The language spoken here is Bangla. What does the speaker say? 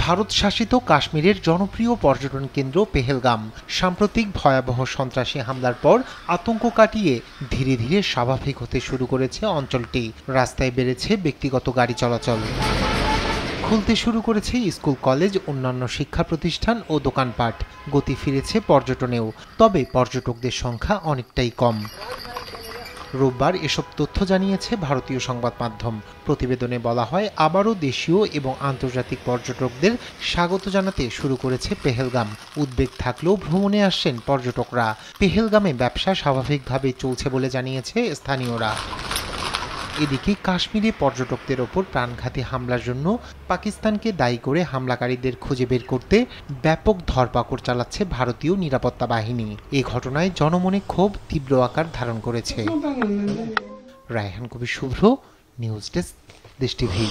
ভারত শাসিত কাশ্মীরের জনপ্রিয় পর্যটন কেন্দ্র পেহেলগাম সাম্প্রতিক ভয়াবহ সন্ত্রাসী হামলার পর আতঙ্ক কাটিয়ে ধীরে ধীরে স্বাভাবিক হতে শুরু করেছে অঞ্চলটি। রাস্তায় বেড়েছে ব্যক্তিগত গাড়ি চলাচল, খুলতে শুরু করেছে স্কুল, কলেজ, অন্যান্য শিক্ষা প্রতিষ্ঠান ও দোকানপাট। গতি ফিরেছে পর্যটনেও, তবে পর্যটকদের সংখ্যা অনেকটাই কম। রোববার এসব তথ্য জানিয়েছে ভারতীয় সংবাদ মাধ্যম। প্রতিবেদনে বলা হয়, আবারও দেশীয় এবং আন্তর্জাতিক পর্যটকদের স্বাগত জানাতে শুরু করেছে পেহেলগাম। উদ্বেগ থাকলেও ভ্রমণে আসছেন পর্যটকরা। পেহেলগামে ব্যবসা স্বাভাবিকভাবে চলছে বলে জানিয়েছে স্থানীয়রা। এদিকে কাশ্মীরে পর্যটকদের ওপর প্রাণঘাতী হামলার জন্য পাকিস্তানকে দায়ী করে হামলাকারীদের খুঁজে বের করতে ব্যাপক ধরপাকড় চালাচ্ছে ভারতীয় নিরাপত্তা বাহিনী। এ ঘটনায় জনমনে ক্ষোভ তীব্র আকার ধারণ করেছে। রায়হান কবির শুভ্র, নিউজ ডেস্ক, দেশ টিভি।